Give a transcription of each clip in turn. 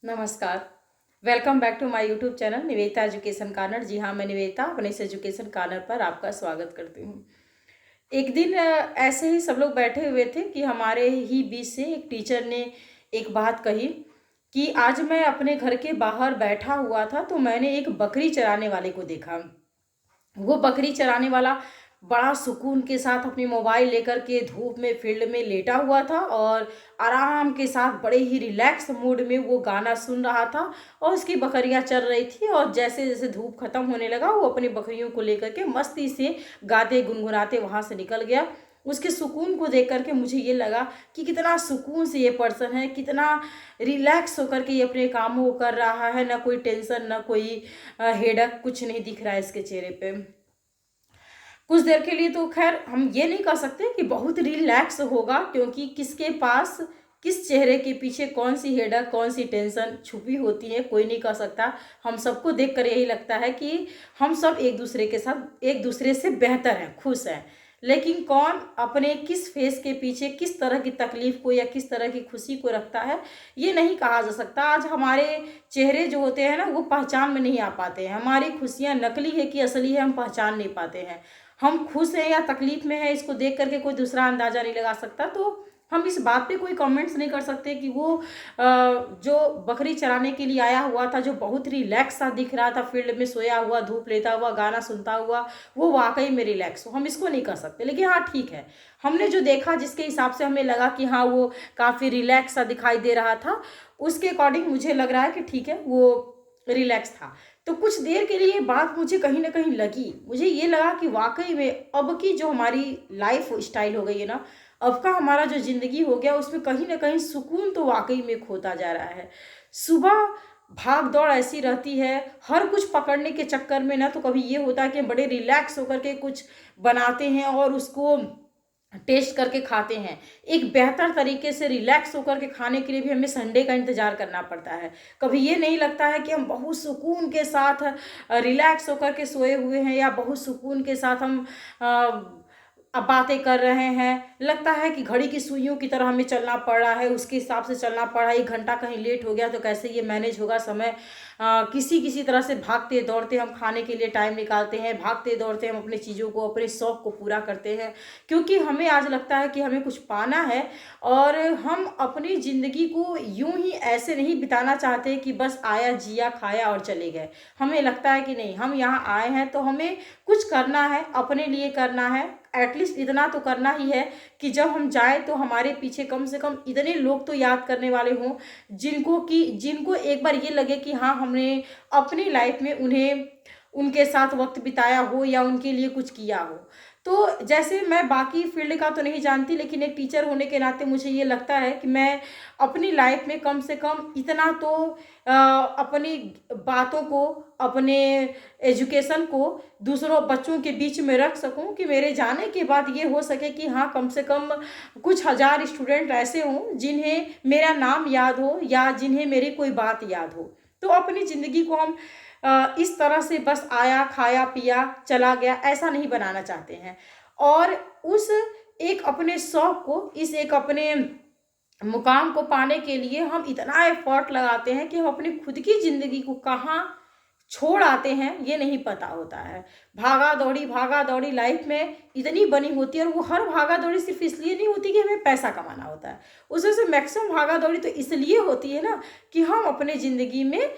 नमस्कार। Welcome back to my YouTube channel Niveta education corner. जी हाँ, मैं निवेता अपने इस एजुकेशन कॉर्नर पर आपका स्वागत करती हूँ। एक दिन ऐसे ही सब लोग बैठे हुए थे कि हमारे ही बीच से एक टीचर ने एक बात कही कि आज मैं अपने घर के बाहर बैठा हुआ था तो मैंने एक बकरी चराने वाले को देखा। वो बकरी चराने वाला बड़ा सुकून के साथ अपनी मोबाइल लेकर के धूप में फील्ड में लेटा हुआ था और आराम के साथ बड़े ही रिलैक्स मूड में वो गाना सुन रहा था और उसकी बकरियां चर रही थी। और जैसे जैसे धूप खत्म होने लगा वो अपनी बकरियों को लेकर के मस्ती से गाते गुनगुनाते वहां से निकल गया। उसके सुकून को देख करके मुझे ये लगा कि कितना सुकून से ये पर्सन है, कितना रिलैक्स होकर के ये अपने कामों को कर रहा है। ना कोई टेंशन, ना कोई हेडक, कुछ नहीं दिख रहा है इसके चेहरे पे। कुछ देर के लिए तो खैर हम ये नहीं कह सकते कि बहुत रिलैक्स होगा, क्योंकि किसके पास किस चेहरे के पीछे कौन सी हेडक, कौन सी टेंशन छुपी होती है, कोई नहीं कह सकता। हम सबको देखकर यही लगता है कि हम सब एक दूसरे के साथ एक दूसरे से बेहतर हैं, खुश हैं। लेकिन कौन अपने किस फेस के पीछे किस तरह की तकलीफ को या किस तरह की खुशी को रखता है, ये नहीं कहा जा सकता। आज हमारे चेहरे जो होते हैं ना, वो पहचान में नहीं आ पाते हैं। हमारी खुशियाँ नकली है कि असली है, हम पहचान नहीं पाते हैं। हम खुश हैं या तकलीफ में हैं, इसको देख करके कोई दूसरा अंदाजा नहीं लगा सकता। तो हम इस बात पे कोई कमेंट्स नहीं कर सकते कि वो जो बकरी चराने के लिए आया हुआ था, जो बहुत रिलैक्स सा दिख रहा था, फील्ड में सोया हुआ, धूप लेता हुआ, गाना सुनता हुआ, वो वाकई में रिलैक्स हो, हम इसको नहीं कर सकते। लेकिन हाँ, ठीक है, हमने जो देखा जिसके हिसाब से हमें लगा कि हाँ वो काफ़ी रिलैक्स सा दिखाई दे रहा था, उसके अकॉर्डिंग मुझे लग रहा है कि ठीक है, वो रिलैक्स था। तो कुछ देर के लिए ये बात मुझे कहीं ना कहीं लगी, मुझे ये लगा कि वाकई में अब की जो हमारी लाइफ स्टाइल हो गई है ना, अब का हमारा जो ज़िंदगी हो गया, उसमें कहीं ना कहीं सुकून तो वाकई में खोता जा रहा है। सुबह भाग दौड़ ऐसी रहती है, हर कुछ पकड़ने के चक्कर में ना, तो कभी ये होता है कि हम बड़े रिलैक्स होकर के कुछ बनाते हैं और उसको टेस्ट करके खाते हैं। एक बेहतर तरीके से रिलैक्स होकर के खाने के लिए भी हमें संडे का इंतज़ार करना पड़ता है। कभी ये नहीं लगता है कि हम बहुत सुकून के साथ रिलैक्स होकर के सोए हुए हैं, या बहुत सुकून के साथ हम अब बातें कर रहे हैं। लगता है कि घड़ी की सुइयों की तरह हमें चलना पड़ रहा है, उसके हिसाब से चलना पड़ रहा है। 1 घंटा कहीं लेट हो गया तो कैसे ये मैनेज होगा समय। किसी किसी तरह से भागते दौड़ते हम खाने के लिए टाइम निकालते हैं, भागते दौड़ते हम अपनी चीज़ों को, अपने शौक़ को पूरा करते हैं, क्योंकि हमें आज लगता है कि हमें कुछ पाना है। और हम अपनी ज़िंदगी को यूं ही ऐसे नहीं बिताना चाहते कि बस आया, जिया, खाया और चले गए। हमें लगता है कि नहीं, हम यहाँ आए हैं तो हमें कुछ करना है, अपने लिए करना है। एटलीस्ट इतना तो करना ही है कि जब हम जाए तो हमारे पीछे कम से कम इतने लोग तो याद करने वाले हों, जिनको एक बार ये लगे कि हाँ, हमने अपनी लाइफ में उन्हें उनके साथ वक्त बिताया हो या उनके लिए कुछ किया हो। तो जैसे मैं बाकी फील्ड का तो नहीं जानती, लेकिन एक टीचर होने के नाते मुझे ये लगता है कि मैं अपनी लाइफ में कम से कम इतना तो अपनी बातों को, अपने एजुकेशन को दूसरों बच्चों के बीच में रख सकूं कि मेरे जाने के बाद ये हो सके कि हाँ, कम से कम कुछ हज़ार स्टूडेंट ऐसे हों जिन्हें मेरा नाम याद हो या जिन्हें मेरी कोई बात याद हो। तो अपनी ज़िंदगी को हम इस तरह से बस आया, खाया, पिया, चला गया, ऐसा नहीं बनाना चाहते हैं। और उस एक अपने शौक़ को, इस एक अपने मुकाम को पाने के लिए हम इतना एफर्ट लगाते हैं कि हम अपनी खुद की ज़िंदगी को कहाँ छोड़ आते हैं, ये नहीं पता होता है। भागा दौड़ी लाइफ में इतनी बनी होती है, और वो हर भागा दौड़ी सिर्फ इसलिए नहीं होती कि हमें पैसा कमाना होता है। उसमें से मैक्सिमम भागा दौड़ी तो इसलिए होती है ना कि हम अपने ज़िंदगी में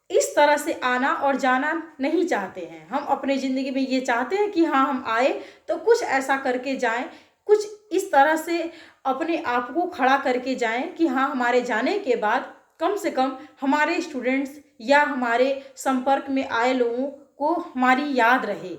इस तरह से आना और जाना नहीं चाहते हैं। हम अपने ज़िंदगी में ये चाहते हैं कि हाँ, हम आए तो कुछ ऐसा करके जाएं, कुछ इस तरह से अपने आप को खड़ा करके जाएं कि हाँ, हमारे जाने के बाद कम से कम हमारे स्टूडेंट्स या हमारे संपर्क में आए लोगों को हमारी याद रहे।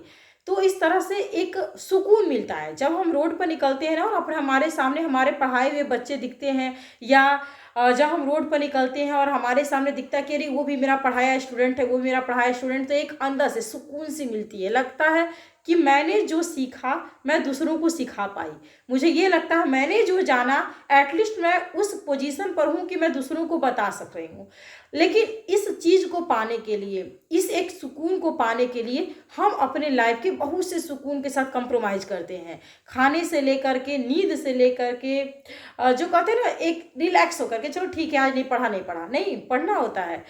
तो इस तरह से एक सुकून मिलता है जब हम रोड पर निकलते हैं ना, और अपने हमारे सामने हमारे पढ़ाए हुए बच्चे दिखते हैं, या जब हम रोड पर निकलते हैं और हमारे सामने दिखता है कि अरे वो भी मेरा पढ़ाया स्टूडेंट है, वो भी मेरा पढ़ाया स्टूडेंट, तो एक अंदर से सुकून सी मिलती है। लगता है कि मैंने जो सीखा मैं दूसरों को सिखा पाई। मुझे ये लगता है मैंने जो जाना एटलीस्ट मैं उस पोजीशन पर हूँ कि मैं दूसरों को बता सक रही हूँ। लेकिन इस चीज़ को पाने के लिए, इस एक सुकून को पाने के लिए हम अपने लाइफ के बहुत से सुकून के साथ कंप्रोमाइज़ करते हैं। खाने से लेकर के, नींद से लेकर के, जो कहते हैं ना एक रिलैक्स होकर के, चलो ठीक है आज नहीं पढ़ा, नहीं पढ़ना होता है।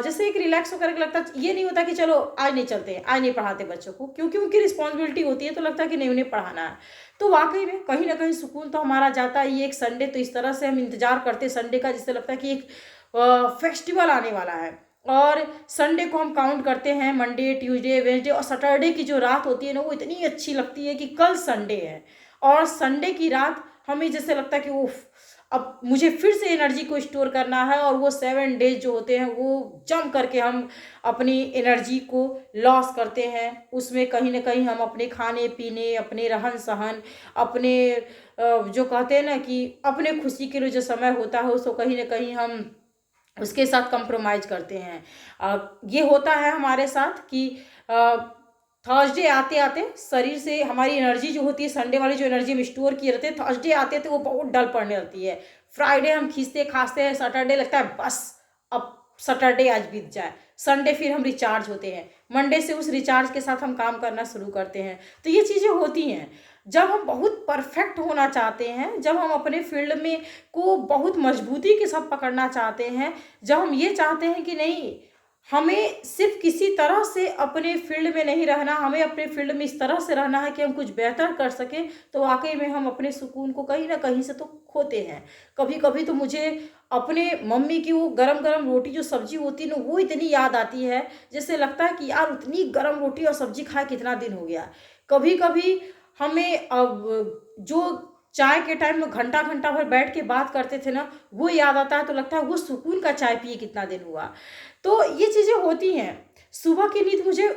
जैसे एक रिलैक्स होकर के लगता है, ये नहीं होता कि चलो आज नहीं चलते हैं, आज नहीं पढ़ाते बच्चों को, क्योंकि उनकी रिस्पॉन्सिबिलिटी होती है तो लगता है कि नहीं उन्हें पढ़ाना है। तो वाकई में कहीं ना कहीं सुकून तो हमारा जाता है। ये एक संडे तो इस तरह से हम इंतजार करते हैं संडे का, जिससे लगता है कि एक फेस्टिवल आने वाला है। और संडे को हम काउंट करते हैं, मंडे, ट्यूसडे, वेडनेसडे और सैटरडे की जो रात होती है ना, वो इतनी अच्छी लगती है कि कल संडे है। और संडे की रात हमें जैसे लगता है कि उफ, अब मुझे फिर से एनर्जी को स्टोर करना है, और वो 7 डेज जो होते हैं वो जम करके हम अपनी एनर्जी को लॉस करते हैं। उसमें कहीं ना कहीं हम अपने खाने पीने, अपने रहन सहन, अपने जो कहते हैं ना कि अपने खुशी के लिए जो समय होता है उसको कहीं ना कहीं हम उसके साथ कंप्रोमाइज़ करते हैं। ये होता है हमारे साथ कि थर्सडे आते आते शरीर से हमारी एनर्जी जो होती है, संडे वाली जो एनर्जी हम स्टोर किए रहते हैं, थर्सडे आते आते वो बहुत डल पड़ने लगती है। फ्राइडे हम खींचते खांसते हैं, सैटरडे लगता है बस अब सैटरडे आज बीत जाए। संडे फिर हम रिचार्ज होते हैं, मंडे से उस रिचार्ज के साथ हम काम करना शुरू करते हैं। तो ये चीज़ें होती हैं जब हम बहुत परफेक्ट होना चाहते हैं, जब हम अपने फील्ड में को बहुत मजबूती के साथ पकड़ना चाहते हैं, जब हम ये चाहते हैं कि नहीं हमें सिर्फ किसी तरह से अपने फील्ड में नहीं रहना, हमें अपने फील्ड में इस तरह से रहना है कि हम कुछ बेहतर कर सकें, तो वाकई में हम अपने सुकून को कहीं ना कहीं से तो खोते हैं। कभी कभी तो मुझे अपने मम्मी की वो गरम गरम रोटी जो सब्जी होती है ना, वो इतनी याद आती है, जैसे लगता है कि यार उतनी गरम रोटी और सब्जी खाए कितना दिन हो गया। कभी कभी हमें अब जो चाय के टाइम में घंटा घंटा भर बैठ के बात करते थे ना, वो याद आता है, तो लगता है वो सुकून का चाय पिए कितना दिन हुआ। तो ये चीज़ें होती हैं। सुबह की नींद मुझे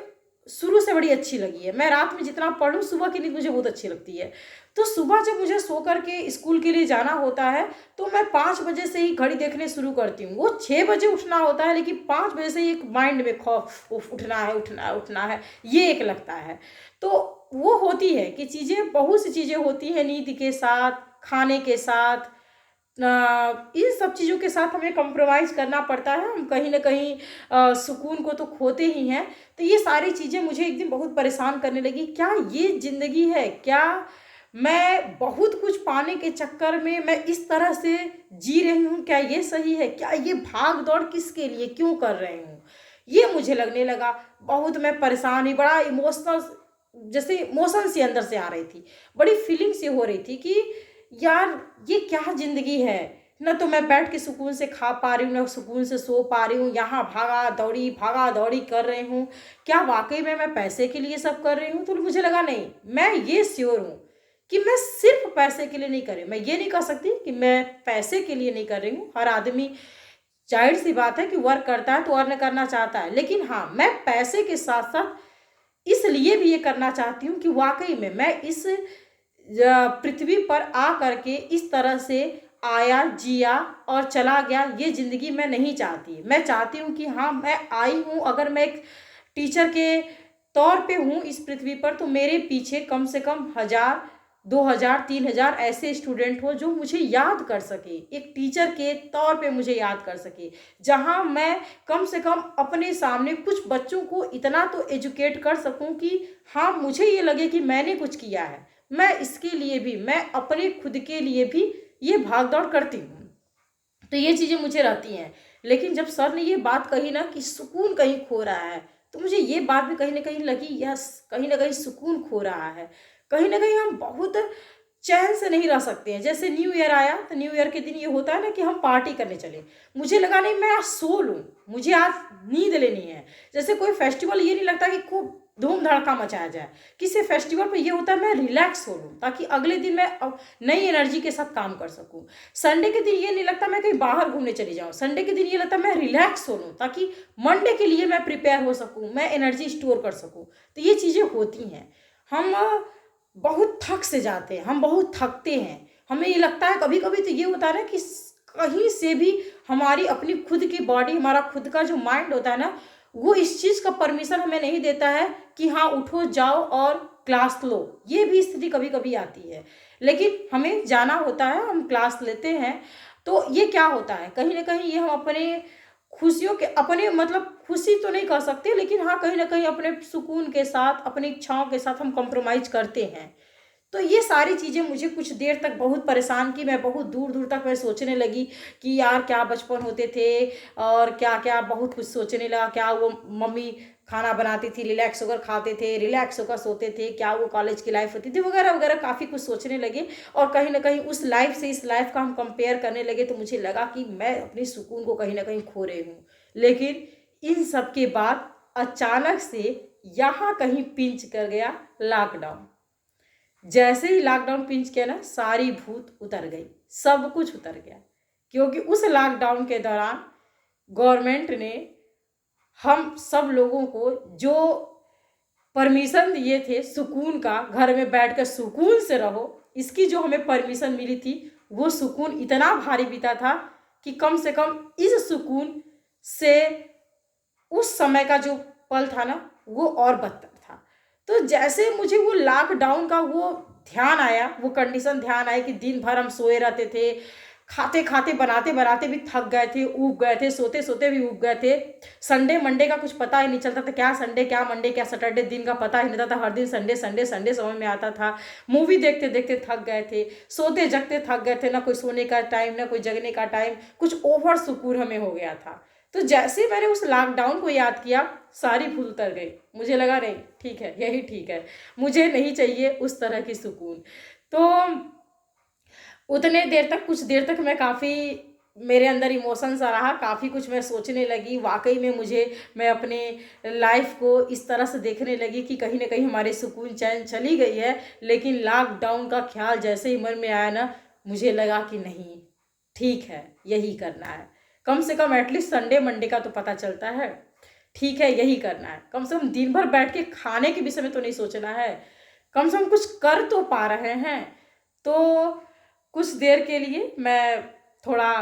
शुरू से बड़ी अच्छी लगी है। मैं रात में जितना पढ़ूँ, सुबह की नींद मुझे बहुत अच्छी लगती है। तो सुबह जब मुझे सो कर के स्कूल के लिए जाना होता है, तो मैं 5 बजे से ही घड़ी देखने शुरू करती हूँ। वो 6 बजे उठना होता है, लेकिन 5 बजे से ही एक माइंड में खौफ, उफ उठना है उठना है उठना है, ये एक लगता है। तो वो होती है कि चीज़ें, बहुत सी चीज़ें होती हैं नींद के साथ, खाने के साथ, इन सब चीज़ों के साथ हमें कॉम्प्रोमाइज़ करना पड़ता है। हम कहीं ना कहीं सुकून को तो खोते ही हैं। तो ये सारी चीज़ें मुझे एक दिन बहुत परेशान करने लगी। क्या ये ज़िंदगी है? क्या मैं बहुत कुछ पाने के चक्कर में मैं इस तरह से जी रही हूँ? क्या ये सही है? क्या ये भाग दौड़ किसके लिए क्यों कर रही हूँ? ये मुझे लगने लगा। बहुत मैं परेशान हुई, बड़ा इमोशनल, जैसे इमोशन से अंदर से आ रही थी, बड़ी फीलिंग से हो रही थी कि यार ये क्या ज़िंदगी है। ना तो मैं बैठ के सुकून से खा पा रही हूँ, ना सुकून से सो पा रही हूँ, यहाँ भागा दौड़ी कर रही हूँ। क्या वाकई में मैं पैसे के लिए सब कर रही हूँ? तो मुझे लगा नहीं, मैं ये श्योर हूँ कि मैं सिर्फ पैसे के लिए नहीं कर रही हूँ। मैं ये नहीं कह सकती कि मैं पैसे के लिए नहीं कर रही हूँ। हर आदमी, जाहिर सी बात है कि वर्क करता है तो अर्न करना चाहता है, लेकिन हाँ मैं पैसे के साथ साथ इसलिए भी ये करना चाहती हूँ कि वाकई में मैं इस पृथ्वी पर आ करके इस तरह से आया, जिया और चला गया, ये ज़िंदगी मैं नहीं चाहती। मैं चाहती हूँ कि हाँ मैं आई हूँ, अगर मैं एक टीचर के तौर पे हूँ इस पृथ्वी पर, तो मेरे पीछे कम से कम 1000, 2000, 3000 ऐसे स्टूडेंट हो जो मुझे याद कर सके, एक टीचर के तौर पे मुझे याद कर सके, जहाँ मैं कम से कम अपने सामने कुछ बच्चों को इतना तो एजुकेट कर सकूँ कि हाँ मुझे ये लगे कि मैंने कुछ किया है। मैं इसके लिए भी, मैं अपने खुद के लिए भी ये भाग दौड़ करती हूँ। तो ये चीज़ें मुझे रहती हैं। लेकिन जब सर ने ये बात कही ना कि सुकून कहीं खो रहा है, तो मुझे ये बात भी कहीं ना कहीं लगी, यस कहीं ना कहीं सुकून खो रहा है। कहीं ना कहीं हम बहुत चैन से नहीं रह सकते हैं। जैसे न्यू ईयर आया, तो न्यू ईयर के दिन ये होता है ना कि हम पार्टी करने चले। मुझे लगा नहीं मैं आज सो लूँ, मुझे आज नींद लेनी है। जैसे कोई फेस्टिवल, ये नहीं लगता कि खूब धूम धड़का मचाया जाए। किसी फेस्टिवल पे ये होता है मैं रिलैक्स हो लूँ, ताकि अगले दिन मैं नई एनर्जी के साथ काम कर सकूँ। संडे के दिन ये नहीं लगता मैं कहीं बाहर घूमने चली जाऊँ। संडे के दिन ये लगता मैं रिलैक्स हो लूँ, ताकि मंडे के लिए मैं प्रिपेयर हो सकूँ, मैं एनर्जी स्टोर कर सकूँ। तो ये चीज़ें होती हैं। हम बहुत थक से जाते हैं, हम बहुत थकते हैं। हमें ये लगता है कभी कभी तो ये होता है ना कि कहीं से भी हमारी अपनी खुद की बॉडी, हमारा खुद का जो माइंड होता है ना, वो इस चीज़ का परमिशन हमें नहीं देता है कि हाँ उठो जाओ और क्लास लो। ये भी स्थिति कभी कभी आती है, लेकिन हमें जाना होता है, हम क्लास लेते हैं। तो ये क्या होता है, कहीं ना कहीं ये हम अपने खुशियों के, अपने मतलब खुशी तो नहीं कह सकते, लेकिन हाँ कहीं ना कहीं अपने सुकून के साथ, अपनी इच्छाओं के साथ हम कॉम्प्रोमाइज़ करते हैं। तो ये सारी चीज़ें मुझे कुछ देर तक बहुत परेशान की। मैं बहुत दूर दूर तक मैं सोचने लगी कि यार क्या बचपन होते थे, और क्या क्या बहुत कुछ सोचने लगा। क्या वो मम्मी खाना बनाती थी, रिलैक्स होकर खाते थे, रिलैक्स होकर सोते थे, क्या वो कॉलेज की लाइफ होती थी, वगैरह वगैरह काफ़ी कुछ सोचने लगे। और कहीं ना कहीं उस लाइफ से इस लाइफ का हम कंपेयर करने लगे, तो मुझे लगा कि मैं अपनी सुकून को कहीं ना कहीं खो रही हूँ। लेकिन इन सब के बाद अचानक से यहाँ कहीं पिंच कर गया लॉकडाउन। जैसे ही लॉकडाउन पिंच किया ना, सारी भूत उतर गई, सब कुछ उतर गया। क्योंकि उस लॉकडाउन के दौरान गवर्नमेंट ने हम सब लोगों को जो परमिशन दिए थे सुकून का, घर में बैठकर सुकून से रहो, इसकी जो हमें परमिशन मिली थी, वो सुकून इतना भारी बीता था कि कम से कम इस सुकून से उस समय का जो पल था ना, वो और बदतर था। तो जैसे मुझे वो लॉकडाउन का वो ध्यान आया, वो कंडीशन ध्यान आया कि दिन भर हम सोए रहते थे, खाते खाते बनाते बनाते भी थक गए थे, ऊब गए थे, सोते सोते भी ऊब गए थे। संडे मंडे का कुछ पता ही नहीं चलता था, क्या संडे क्या मंडे क्या सैटरडे, दिन का पता ही नहीं था। हर दिन संडे संडे संडे समझ में आता था। मूवी देखते देखते थक गए थे, सोते जगते थक गए थे, ना कोई सोने का टाइम ना कोई जगने का टाइम, कुछ ओवर सुकून हमें हो गया था। तो जैसे मैंने उस लॉकडाउन को याद किया, सारी भूत उतर गई। मुझे लगा नहीं ठीक है, यही ठीक है, मुझे नहीं चाहिए उस तरह की सुकून। तो उतने देर तक, कुछ देर तक मैं काफ़ी, मेरे अंदर इमोशंस आ रहा, काफ़ी कुछ मैं सोचने लगी। वाकई में मुझे, मैं अपने लाइफ को इस तरह से देखने लगी कि कहीं ना कहीं हमारे सुकून चैन चली गई है। लेकिन लॉकडाउन का ख्याल जैसे ही मन में आया ना, मुझे लगा कि नहीं ठीक है, यही करना है। कम से कम एटलीस्ट संडे मंडे का तो पता चलता है। ठीक है, यही करना है। कम से कम दिन भर बैठ के खाने के विषय में तो नहीं सोचना है, कम से कम कुछ कर तो पा रहे हैं। तो कुछ देर के लिए मैं थोड़ा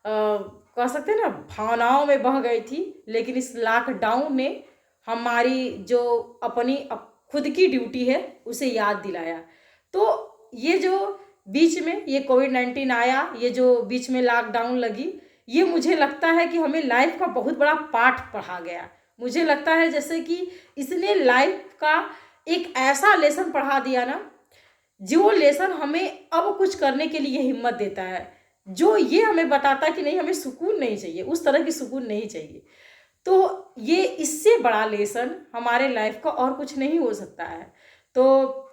कह सकते हैं ना, भावनाओं में बह गई थी। लेकिन इस लॉकडाउन ने हमारी जो अपनी खुद की ड्यूटी है उसे याद दिलाया। तो ये जो बीच में ये कोविड-19 आया, ये जो बीच में लॉकडाउन लगी, ये मुझे लगता है कि हमें लाइफ का बहुत बड़ा पाठ पढ़ा गया। मुझे लगता है जैसे कि इसने लाइफ का एक ऐसा लेसन पढ़ा दिया ना, जो लेसन हमें अब कुछ करने के लिए हिम्मत देता है, जो ये हमें बताता है कि नहीं हमें सुकून नहीं चाहिए, उस तरह की सुकून नहीं चाहिए। तो ये इससे बड़ा लेसन हमारे लाइफ का और कुछ नहीं हो सकता है। तो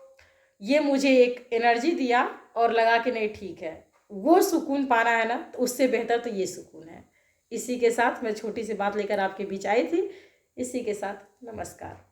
ये मुझे एक एनर्जी दिया और लगा कि नहीं ठीक है, वो सुकून पाना है ना, तो उससे बेहतर तो ये सुकून है। इसी के साथ मैं छोटी सी बात लेकर आपके बीच आई थी। इसी के साथ नमस्कार।